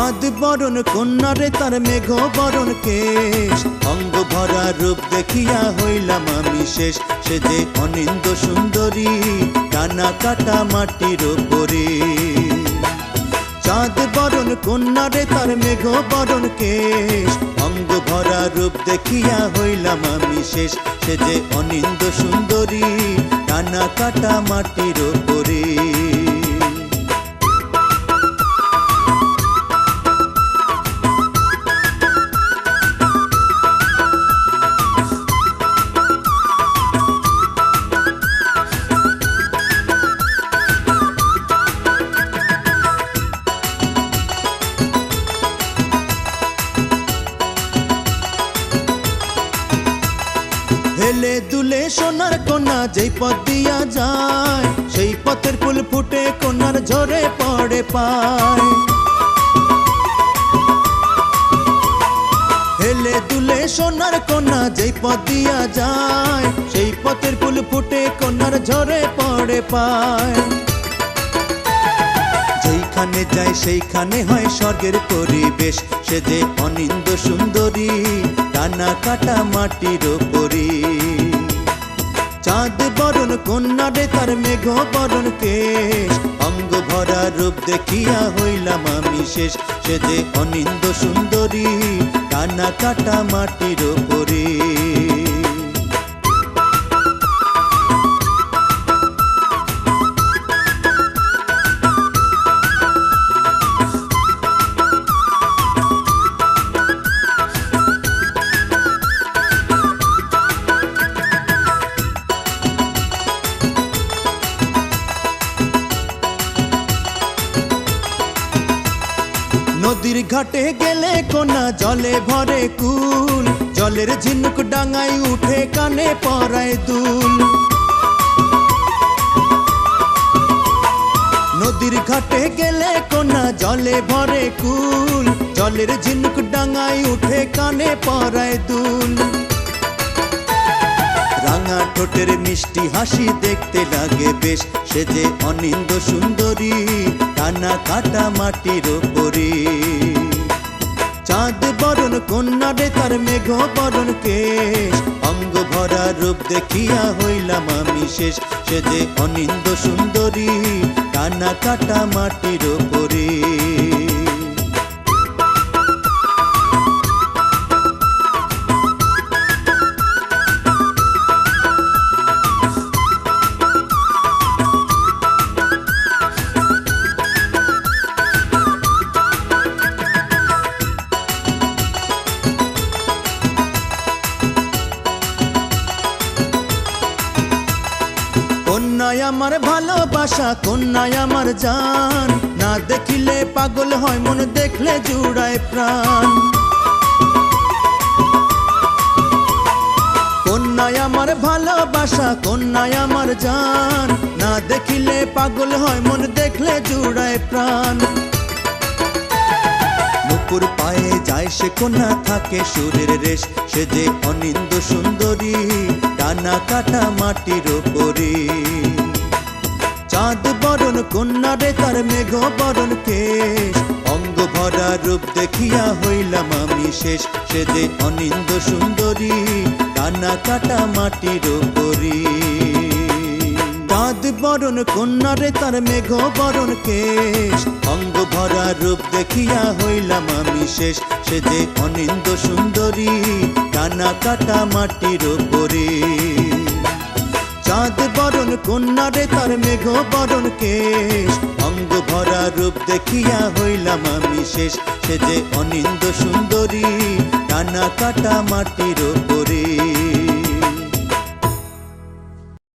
চাঁদ বরণ কন্যারে তার মেঘ বরণ কেশ, অঙ্গ ভরা রূপ দেখিয়া হইলাম আমি শেষ। সে যে অনিন্দ সুন্দরী, ডানা কাটা মাটির ওপরে। চাঁদ বরণ কন্যারে তার মেঘ বরণ কেশ, অঙ্গ ভরা রূপ দেখিয়া হইলাম আমি শেষ। সে যে অনিন্দ সুন্দরী, ডানা কাটা মাটির ওপরে। হেলে দুলে সোনার কন্যা যেই পথ দিয়া যায়, সেই পথের ফুল ফুটে কন্যার ঝরে পড়ে পায়। হেলে দুলে সোনার কন্যা যেই পথ দিয়া যায়, সেই পথের ফুল ফুটে কন্যার ঝরে পড়ে পায়। যেইখানে যায় সেইখানে হয় স্বর্গের পরিবেশ। সে যে অনিন্দ সুন্দরী, ডানা কাটা মাটির ওপরে। চাঁদ বরণ কন্যারে তার মেঘ বরণ কেশ, অঙ্গ ভরা রূপ দেখিয়া হইলাম আমি শেষ। সে যে অনিন্দ সুন্দরী, ডানা কাটা মাটির ওপরে। নদীর ঘাটে গেলে কন্যা জলে ভরে কুল, জলের ঝিনুক ডাঙায় উঠে কানে পরায় দুল। নদীর ঘাটে গেলে কন্যা জলে ভরে কুল, জলের ঝিনুক ডাঙায় উঠে কানে পরায় দুল। রাঙা ঠোঁটের মিষ্টি হাসি দেখতে লাগে বেশ। সে যে অনিন্দ সুন্দরী, ডানা কাটা মাটির ওপরে। চাঁদ বরণ কন্যারে তার মেঘ বরণ কেশ, অঙ্গ ভরা রূপ দেখিয়া হইলাম আমি শেষ। সে যে অনিন্দ সুন্দরী, ডানা কাটা মাটির ওপরে। কন্যাই আমার ভালোবাসা, কন্যাই আমার জান, না দেখিলে পাগল হয় মন, দেখলে জুড়ায় প্রাণ। কন্যাই আমার ভালোবাসা, কন্যাই আমার জান, না দেখিলে পাগল হয় মন, দেখলে জুড়ায় প্রাণ। নুপুর পায়ে যায় সে কন্যা, থাকে সুরের রেশ। সে যে অনিন্দ সুন্দরী, ডানা কাটা মাটির ওপরে। চাঁদ বরণ কন্যারে তার মেঘ বরণ কেশ, অঙ্গ ভরা রূপ দেখিয়া হইলাম আমি শেষ। সে যে অনিন্দ সুন্দরী, ডানা কাটা মাটির ওপরে। চাঁদ বরণ কন্যারে তার মেঘ বরণ কেশ, অঙ্গ ভরা রূপ দেখিয়া হইলাম আমি শেষ। সে যে অনিন্দ সুন্দরী, ডানা কাটা মাটির ওপরে। চাঁদ বরণ কন্যারে তার মেঘ বরণ কেশ, অঙ্গ ভরা রূপ দেখিয়া হইলাম আমি শেষ। সে যে অনিন্দ সুন্দরী, ডানা কাটা মাটির ওপরে।